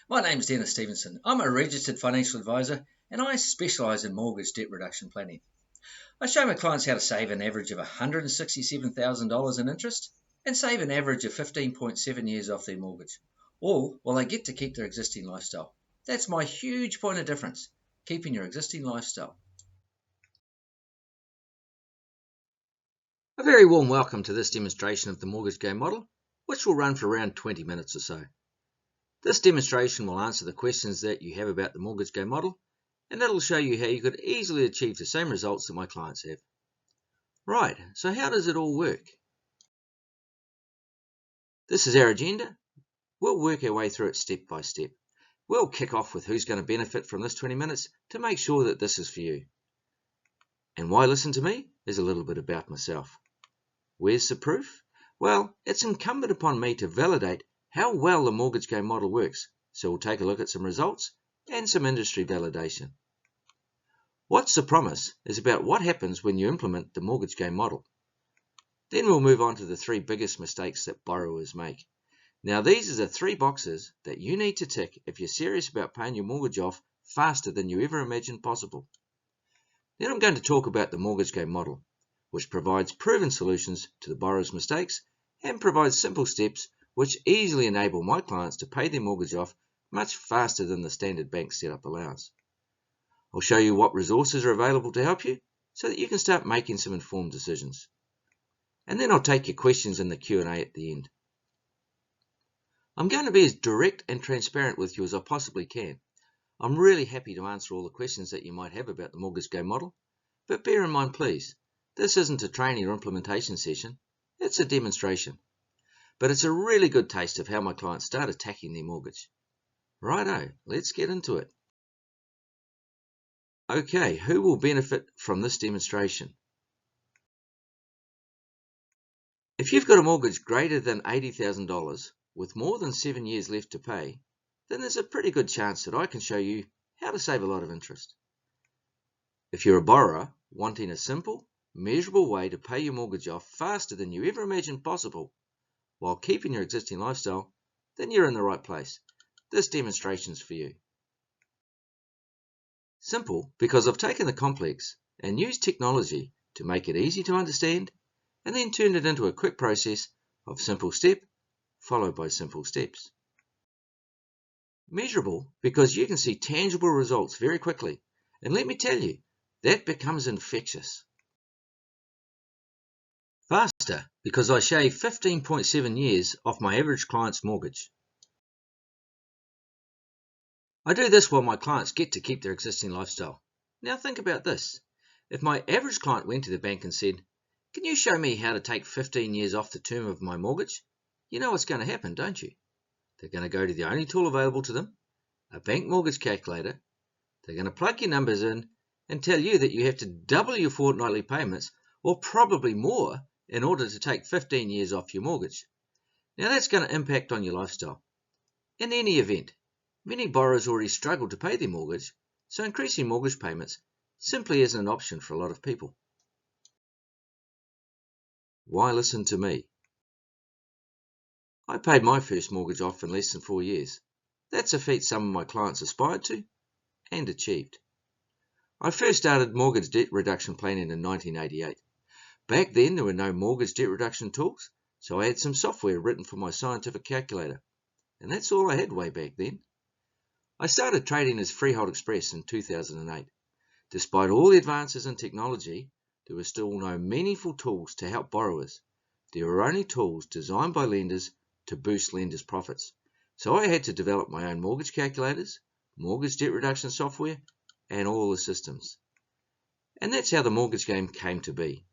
My name's Dennis Stevenson. I'm a registered financial advisor and I specialise in mortgage debt reduction planning. I show my clients how to save an average of $167,000 in interest and save an average of 15.7 years off their mortgage, all while they get to keep their existing lifestyle. That's my huge point of difference, keeping your existing lifestyle. A very warm welcome to this demonstration of the mortgage game model, which will run for around 20 minutes or so. This demonstration will answer the questions that you have about the mortgage game model, and that'll show you how you could easily achieve the same results that my clients have. Right, so how does it all work? This is our agenda. We'll work our way through it step by step. We'll kick off with who's going to benefit from this 20 minutes to make sure that this is for you. And why listen to me is a little bit about myself. Where's the proof? Well, it's incumbent upon me to validate how well the mortgage game model works, so we'll take a look at some results and some industry validation. What's the promise is about what happens when you implement the mortgage game model. Then we'll move on to the 3 biggest mistakes that borrowers make. Now these are the 3 boxes that you need to tick if you're serious about paying your mortgage off faster than you ever imagined possible. Then I'm going to talk about the mortgage game model, which provides proven solutions to the borrower's mistakes and provides simple steps which easily enable my clients to pay their mortgage off much faster than the standard bank setup allows. I'll show you what resources are available to help you so that you can start making some informed decisions. And then I'll take your questions in the Q&A at the end. I'm going to be as direct and transparent with you as I possibly can. I'm really happy to answer all the questions that you might have about the mortgage game model, but bear in mind please, this isn't a training or implementation session, it's a demonstration. But it's a really good taste of how my clients start attacking their mortgage. Righto, let's get into it. Okay, who will benefit from this demonstration? If you've got a mortgage greater than $80,000 with more than 7 years left to pay, then there's a pretty good chance that I can show you how to save a lot of interest. If you're a borrower wanting a simple, measurable way to pay your mortgage off faster than you ever imagined possible, while keeping your existing lifestyle, then you're in the right place. This demonstration's for you. Simple because I've taken the complex and used technology to make it easy to understand and then turned it into a quick process of simple step followed by simple steps. Measurable because you can see tangible results very quickly, and let me tell you, that becomes infectious. Faster because I shave 15.7 years off my average client's mortgage. I do this while my clients get to keep their existing lifestyle. Now think about this. If my average client went to the bank and said, "Can you show me how to take 15 years off the term of my mortgage?" You know what's going to happen, don't you? They're going to go to the only tool available to them, a bank mortgage calculator. They're going to plug your numbers in and tell you that you have to double your fortnightly payments, or probably more, in order to take 15 years off your mortgage. Now that's going to impact on your lifestyle. In any event, many borrowers already struggle to pay their mortgage, so increasing mortgage payments simply isn't an option for a lot of people. Why listen to me? I paid my first mortgage off in less than 4 years. That's a feat some of my clients aspired to and achieved. I first started mortgage debt reduction planning in 1988. Back then there were no mortgage debt reduction tools, so I had some software written for my scientific calculator, and that's all I had way back then. I started trading as Freehold Express in 2008. Despite all the advances in technology, there were still no meaningful tools to help borrowers. There were only tools designed by lenders to boost lenders' profits. So I had to develop my own mortgage calculators, mortgage debt reduction software, and all the systems. And that's how the mortgage game came to be.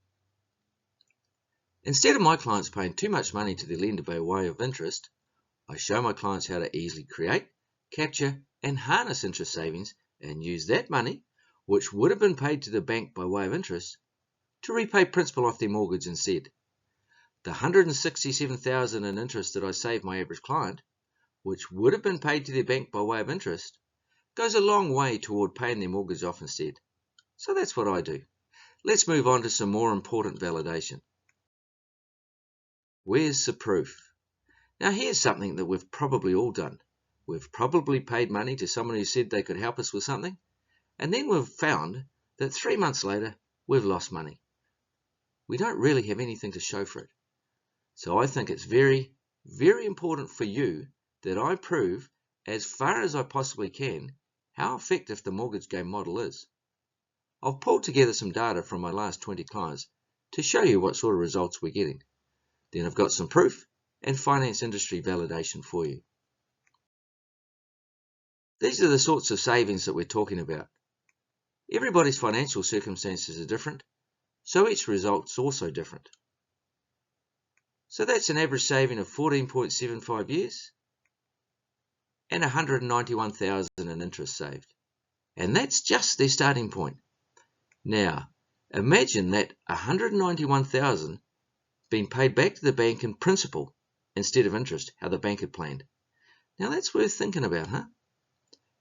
Instead of my clients paying too much money to their lender by way of interest, I show my clients how to easily create, capture, and harness interest savings and use that money, which would have been paid to the bank by way of interest, to repay principal off their mortgage instead. The $167,000 in interest that I saved my average client, which would have been paid to their bank by way of interest, goes a long way toward paying their mortgage off instead. So that's what I do. Let's move on to some more important validation. Where's the proof? Now here's something that we've probably all done. We've probably paid money to someone who said they could help us with something, and then we've found that 3 months later, we've lost money. We don't really have anything to show for it. So I think it's very, very important for you that I prove, as far as I possibly can, how effective the mortgage game model is. I've pulled together some data from my last 20 clients to show you what sort of results we're getting. Then I've got some proof and finance industry validation for you. These are the sorts of savings that we're talking about. Everybody's financial circumstances are different, so each result's also different. So that's an average saving of 14.75 years and $191,000 in interest saved. And that's just their starting point. Now, imagine that $191,000 being paid back to the bank in principal instead of interest, how the bank had planned. Now that's worth thinking about, huh?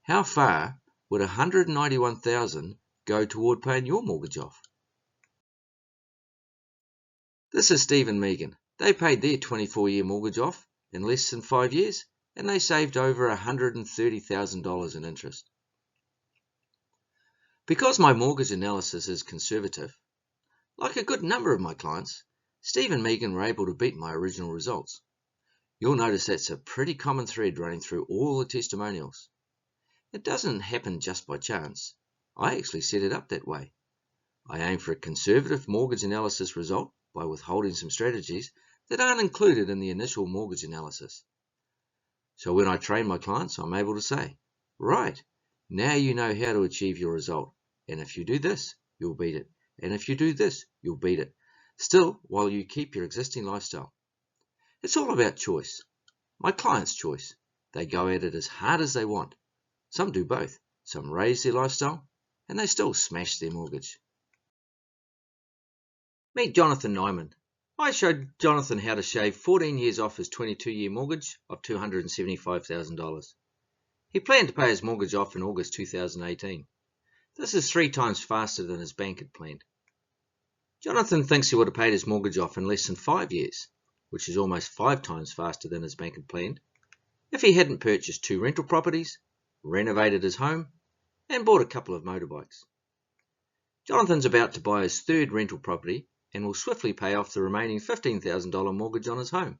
How far would $191,000 go toward paying your mortgage off? This is Steve and Megan. They paid their 24-year mortgage off in less than 5 years, and they saved over $130,000 in interest. Because my mortgage analysis is conservative, like a good number of my clients, Steve and Megan were able to beat my original results. You'll notice that's a pretty common thread running through all the testimonials. It doesn't happen just by chance. I actually set it up that way. I aim for a conservative mortgage analysis result by withholding some strategies that aren't included in the initial mortgage analysis. So when I train my clients, I'm able to say, right, now you know how to achieve your result. And if you do this, you'll beat it. And if you do this, you'll beat it. Still, while you keep your existing lifestyle. It's all about choice. My client's choice. They go at it as hard as they want. Some do both. Some raise their lifestyle, and they still smash their mortgage. Meet Jonathan Nyman. I showed Jonathan how to shave 14 years off his 22-year mortgage of $275,000. He planned to pay his mortgage off in August 2018. This is 3 times faster than his bank had planned. Jonathan thinks he would have paid his mortgage off in less than 5 years, which is almost 5 times faster than his bank had planned, if he hadn't purchased 2 rental properties, renovated his home, and bought a couple of motorbikes. Jonathan's about to buy his 3rd rental property and will swiftly pay off the remaining $15,000 mortgage on his home.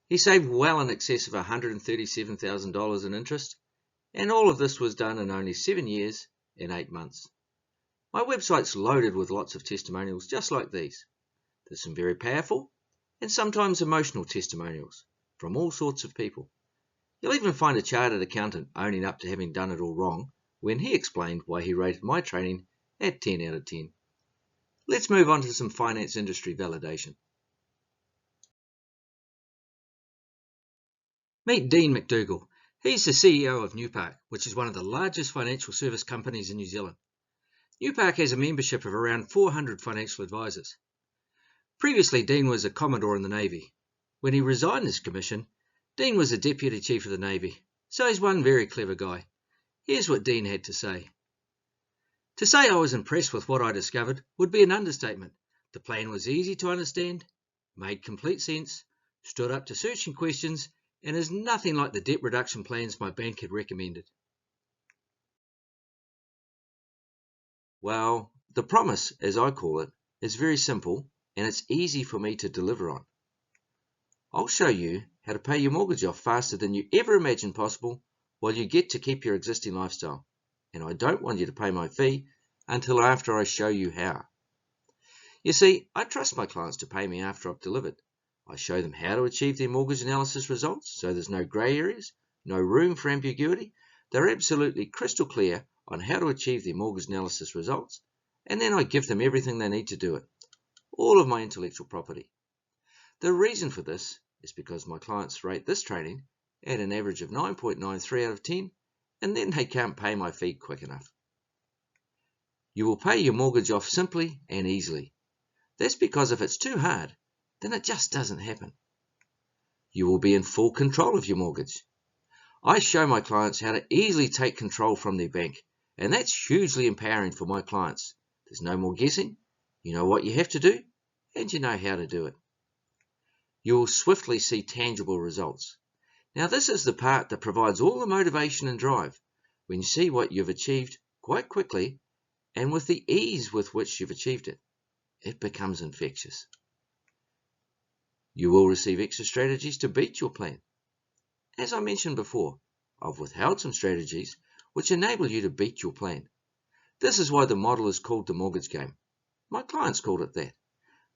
He saved well in excess of $137,000 in interest, and all of this was done in only 7 years and 8 months. My website's loaded with lots of testimonials just like these. There's some very powerful and sometimes emotional testimonials from all sorts of people. You'll even find a chartered accountant owning up to having done it all wrong when he explained why he rated my training at 10 out of 10. Let's move on to some finance industry validation. Meet Dean McDougall. He's the CEO of Newpark, which is one of the largest financial service companies in New Zealand. Newpark has a membership of around 400 financial advisors. Previously, Dean was a Commodore in the Navy. When he resigned his commission, Dean was the Deputy Chief of the Navy, so he's one very clever guy. Here's what Dean had to say. To say I was impressed with what I discovered would be an understatement. The plan was easy to understand, made complete sense, stood up to searching questions, and is nothing like the debt reduction plans my bank had recommended. Well, the promise, as I call it, is very simple and it's easy for me to deliver on. I'll show you how to pay your mortgage off faster than you ever imagined possible while you get to keep your existing lifestyle. And I don't want you to pay my fee until after I show you how. You see, I trust my clients to pay me after I've delivered. I show them how to achieve their mortgage analysis results so there's no grey areas, no room for ambiguity. They're absolutely crystal clear on how to achieve their mortgage analysis results, and then I give them everything they need to do it, all of my intellectual property. The reason for this is because my clients rate this training at an average of 9.93 out of 10, and then they can't pay my fee quick enough. You will pay your mortgage off simply and easily. That's because if it's too hard, then it just doesn't happen. You will be in full control of your mortgage. I show my clients how to easily take control from their bank, and that's hugely empowering for my clients. There's no more guessing. You know what you have to do, and you know how to do it. You will swiftly see tangible results. Now this is the part that provides all the motivation and drive when you see what you've achieved quite quickly and with the ease with which you've achieved it. It becomes infectious. You will receive extra strategies to beat your plan. As I mentioned before, I've withheld some strategies which enable you to beat your plan. This is why the model is called the mortgage game. My clients called it that.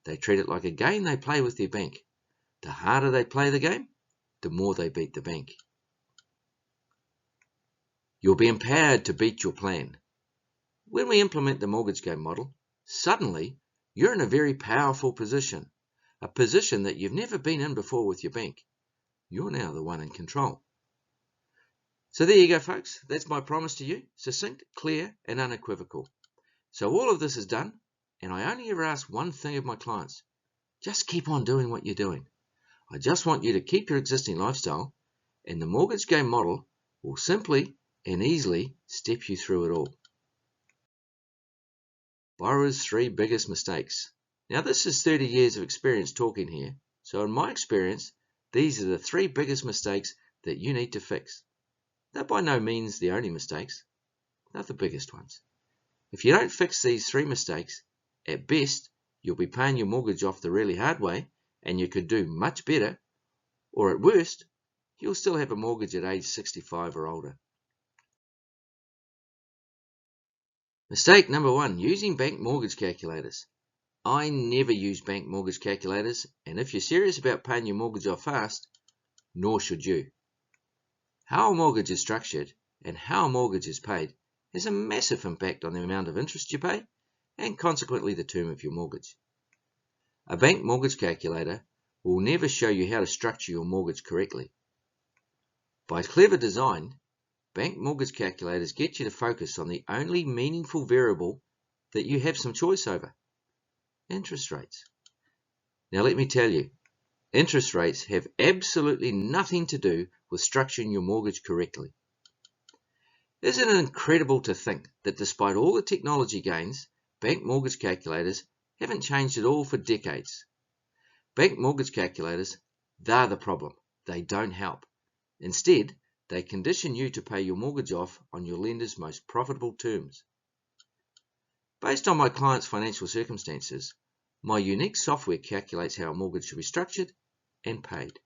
They treat it like a game they play with their bank. The harder they play the game, the more they beat the bank. You'll be empowered to beat your plan. When we implement the mortgage game model, suddenly you're in a very powerful position, a position that you've never been in before with your bank. You're now the one in control. So there you go, folks. That's my promise to you. Succinct, clear, and unequivocal. So all of this is done, and I only ever ask one thing of my clients. Just keep on doing what you're doing. I just want you to keep your existing lifestyle, and the mortgage game model will simply and easily step you through it all. Borrower's 3 biggest mistakes. Now this is 30 years of experience talking here, so in my experience, these are the 3 biggest mistakes that you need to fix. They're by no means the only mistakes, they're the biggest ones. If you don't fix these 3 mistakes, at best, you'll be paying your mortgage off the really hard way, and you could do much better, or at worst, you'll still have a mortgage at age 65 or older. Mistake number 1, using bank mortgage calculators. I never use bank mortgage calculators, and if you're serious about paying your mortgage off fast, nor should you. How a mortgage is structured and how a mortgage is paid has a massive impact on the amount of interest you pay and consequently the term of your mortgage. A bank mortgage calculator will never show you how to structure your mortgage correctly. By clever design, bank mortgage calculators get you to focus on the only meaningful variable that you have some choice over: interest rates. Now let me tell you, interest rates have absolutely nothing to do with structuring your mortgage correctly. Isn't it incredible to think that despite all the technology gains, bank mortgage calculators haven't changed at all for decades? Bank mortgage calculators, they're the problem. They don't help. Instead, they condition you to pay your mortgage off on your lender's most profitable terms. Based on my client's financial circumstances, my unique software calculates how a mortgage should be structured and paid.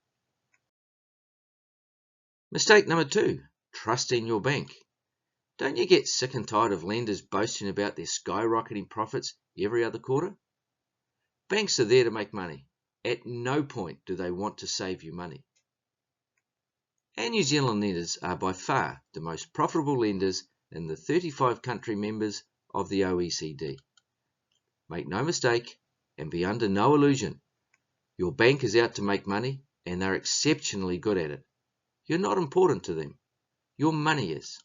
Mistake number 2, trusting your bank. Don't you get sick and tired of lenders boasting about their skyrocketing profits every other quarter? Banks are there to make money. At no point do they want to save you money. And New Zealand lenders are by far the most profitable lenders in the 35 country members of the OECD. Make no mistake and be under no illusion. Your bank is out to make money and they're exceptionally good at it. You're not important to them. Your money is.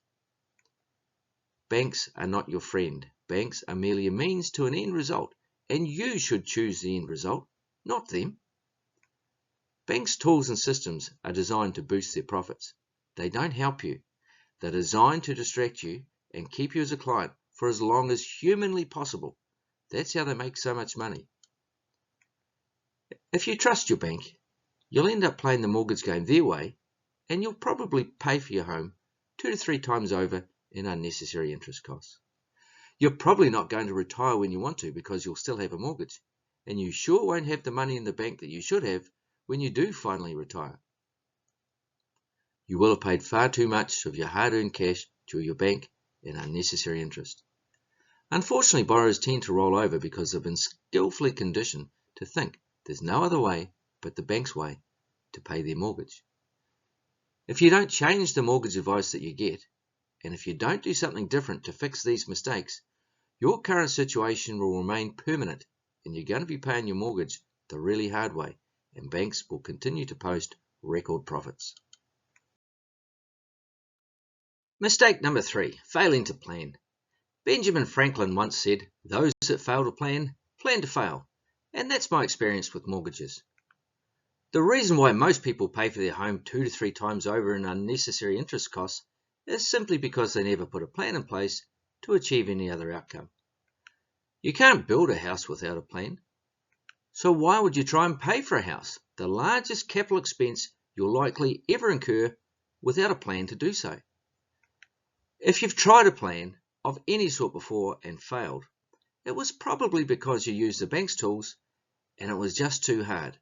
Banks are not your friend. Banks are merely a means to an end result, and you should choose the end result, not them. Banks' tools and systems are designed to boost their profits. They don't help you. They're designed to distract you and keep you as a client for as long as humanly possible. That's how they make so much money. If you trust your bank, you'll end up playing the mortgage game their way, and you'll probably pay for your home 2 to 3 times over in unnecessary interest costs. You're probably not going to retire when you want to because you'll still have a mortgage, and you sure won't have the money in the bank that you should have when you do finally retire. You will have paid far too much of your hard-earned cash to your bank in unnecessary interest. Unfortunately, borrowers tend to roll over because they've been skillfully conditioned to think there's no other way but the bank's way to pay their mortgage. If you don't change the mortgage advice that you get, and if you don't do something different to fix these mistakes, your current situation will remain permanent and you're going to be paying your mortgage the really hard way, and banks will continue to post record profits. Mistake number 3, failing to plan. Benjamin Franklin once said, "Those that fail to plan to fail." And that's my experience with mortgages. The reason why most people pay for their home 2 to 3 times over in unnecessary interest costs is simply because they never put a plan in place to achieve any other outcome. You can't build a house without a plan. So why would you try and pay for a house, the largest capital expense you'll likely ever incur without a plan to do so. If you've tried a plan of any sort before and failed, it was probably because you used the bank's tools and it was just too hard.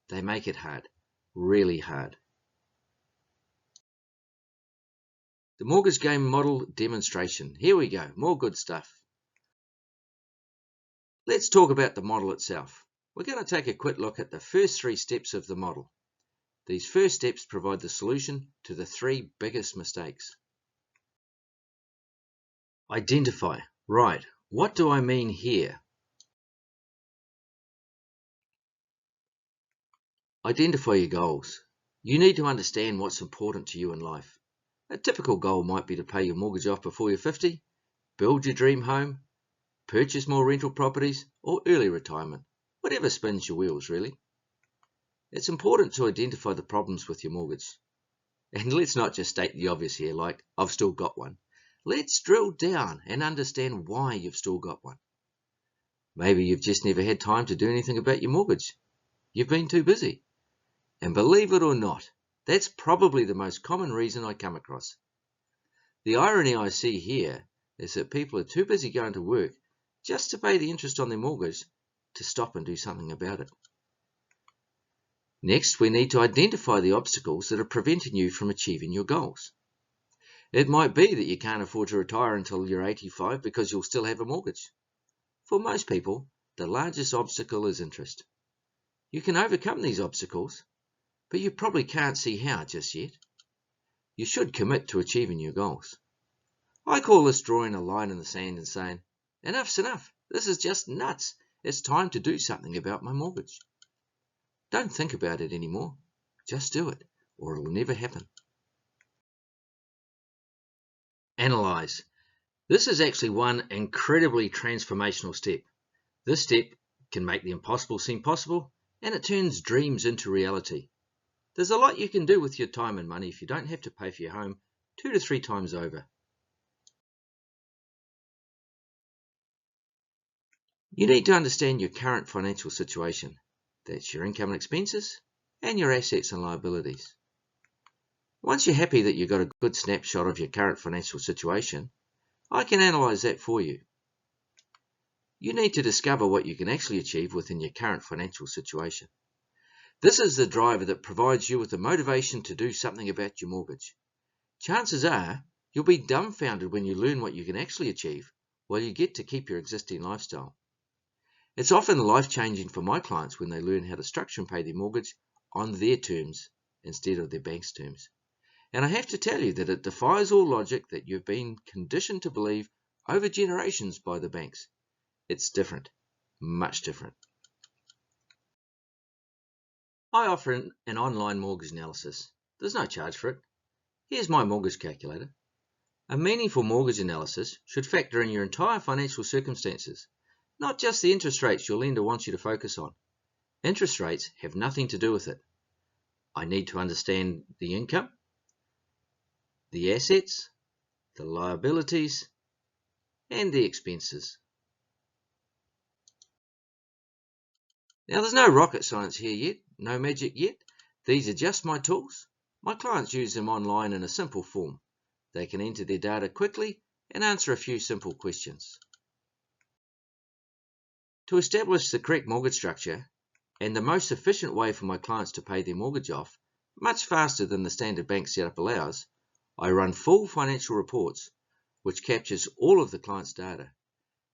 They make it hard, really hard. The mortgage game model demonstration. Here we go, more good stuff. Let's talk about the model itself. We're going to take a quick look at the first 3 steps of the model. These first steps provide the solution to the 3 biggest mistakes. Identify. Right, what do I mean here? Identify your goals. You need to understand what's important to you in life. A typical goal might be to pay your mortgage off before you're 50, build your dream home, purchase more rental properties, or early retirement. Whatever spins your wheels, really. It's important to identify the problems with your mortgage. And let's not just state the obvious here, like, I've still got one. Let's drill down and understand why you've still got one. Maybe you've just never had time to do anything about your mortgage. You've been too busy. And believe it or not, that's probably the most common reason I come across. The irony I see here is that people are too busy going to work just to pay the interest on their mortgage to stop and do something about it. Next, we need to identify the obstacles that are preventing you from achieving your goals. It might be that you can't afford to retire until you're 85 because you'll still have a mortgage. For most people, the largest obstacle is interest. You can overcome these obstacles, but you probably can't see how just yet. You should commit to achieving your goals. I call this drawing a line in the sand and saying, enough's enough. This is just nuts. It's time to do something about my mortgage. Don't think about it anymore. Just do it, or it'll never happen. Analyze. This is actually one incredibly transformational step. This step can make the impossible seem possible, and it turns dreams into reality. There's a lot you can do with your time and money if you don't have to pay for your home 2 to 3 times over. You need to understand your current financial situation. That's your income and expenses, and your assets and liabilities. Once you're happy that you've got a good snapshot of your current financial situation, I can analyze that for you. You need to discover what you can actually achieve within your current financial situation. This is the driver that provides you with the motivation to do something about your mortgage. Chances are you'll be dumbfounded when you learn what you can actually achieve while you get to keep your existing lifestyle. It's often life-changing for my clients when they learn how to structure and pay their mortgage on their terms instead of their bank's terms. And I have to tell you that it defies all logic that you've been conditioned to believe over generations by the banks. It's different, much different. I offer an online mortgage analysis. There's no charge for it. Here's my mortgage calculator. A meaningful mortgage analysis should factor in your entire financial circumstances, not just the interest rates your lender wants you to focus on. Interest rates have nothing to do with it. I need to understand the income, the assets, the liabilities, and the expenses. Now, there's no rocket science here yet, no magic yet. These are just my tools. My clients use them online in a simple form. They can enter their data quickly and answer a few simple questions. To establish the correct mortgage structure and the most efficient way for my clients to pay their mortgage off, much faster than the standard bank setup allows, I run full financial reports, which captures all of the client's data.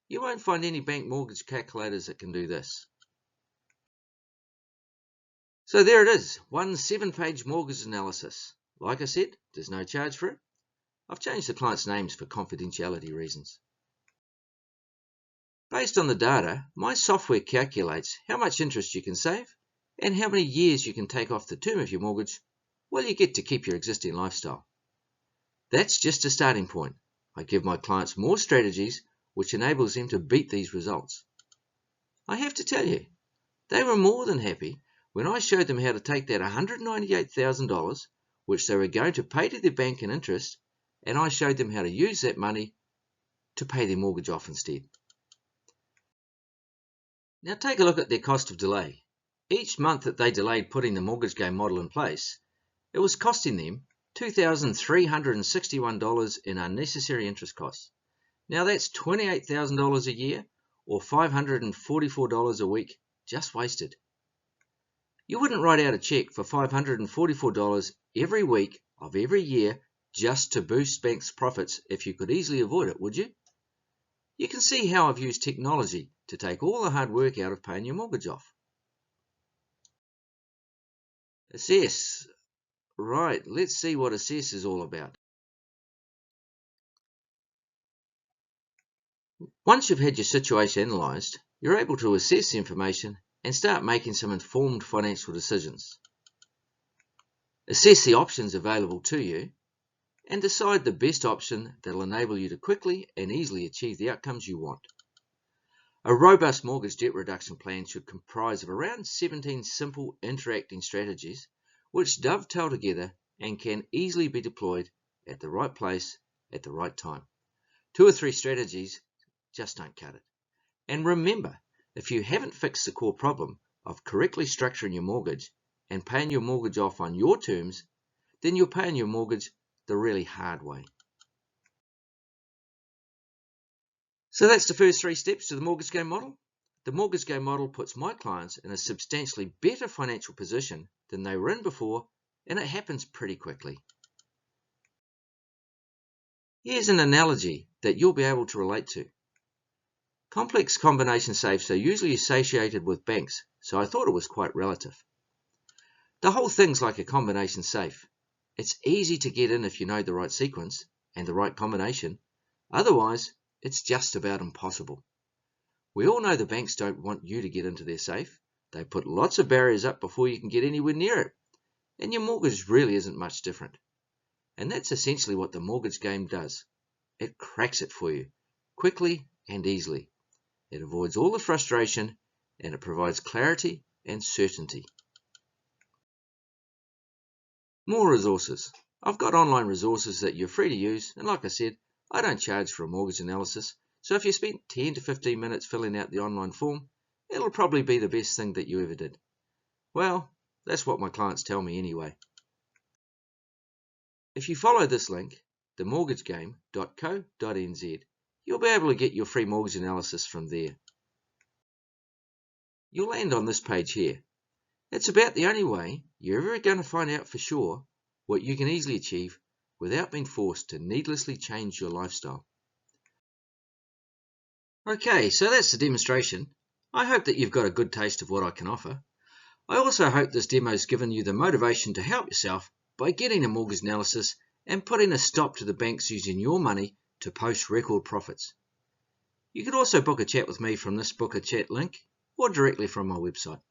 You won't find any bank mortgage calculators that can do this. So there it is, one 7-page mortgage analysis. Like I said, there's no charge for it. I've changed the client's names for confidentiality reasons. Based on the data, my software calculates how much interest you can save and how many years you can take off the term of your mortgage while you get to keep your existing lifestyle. That's just a starting point. I give my clients more strategies which enables them to beat these results. I have to tell you, they were more than happy when I showed them how to take that $198,000 which they were going to pay to their bank in interest, and I showed them how to use that money to pay their mortgage off instead. Now take a look at their cost of delay. Each month that they delayed putting the mortgage game model in place, It was costing them $2,361 in unnecessary interest costs. Now that's $28,000 a year or $544 a week just wasted. You wouldn't write out a check for $544 every week of every year just to boost banks' profits if you could easily avoid it, would you? You can see how I've used technology to take all the hard work out of paying your mortgage off. Assess. Right, let's see what Assess is all about. Once you've had your situation analysed, you're able to assess the information and start making some informed financial decisions. Assess the options available to you and decide the best option that will enable you to quickly and easily achieve the outcomes you want. A robust mortgage debt reduction plan should comprise of around 17 simple interacting strategies which dovetail together and can easily be deployed at the right place at the right time. 2 or 3 strategies just don't cut it. And remember, if you haven't fixed the core problem of correctly structuring your mortgage and paying your mortgage off on your terms, then you're paying your mortgage the really hard way. So that's the first 3 steps to the mortgage game model. The mortgage game model puts my clients in a substantially better financial position than they were in before, and it happens pretty quickly. Here's an analogy that you'll be able to relate to. Complex combination safes are usually associated with banks, so I thought it was quite relative. The whole thing's like a combination safe. It's easy to get in if you know the right sequence and the right combination. Otherwise, it's just about impossible. We all know the banks don't want you to get into their safe. They put lots of barriers up before you can get anywhere near it. And your mortgage really isn't much different. And that's essentially what the mortgage game does. It cracks it for you, quickly and easily. It avoids all the frustration and it provides clarity and certainty. More resources. I've got online resources that you're free to use, and like I said, I don't charge for a mortgage analysis, so if you spent 10 to 15 minutes filling out the online form, it'll probably be the best thing that you ever did. Well, that's what my clients tell me anyway. If you follow this link, themortgagegame.co.nz, you'll be able to get your free mortgage analysis from there. You'll land on this page here. It's about the only way you're ever going to find out for sure what you can easily achieve without being forced to needlessly change your lifestyle. Okay, so that's the demonstration. I hope that you've got a good taste of what I can offer. I also hope this demo's given you the motivation to help yourself by getting a mortgage analysis and putting a stop to the banks using your money to post record profits. You could also book a chat with me from this book a chat link or directly from my website.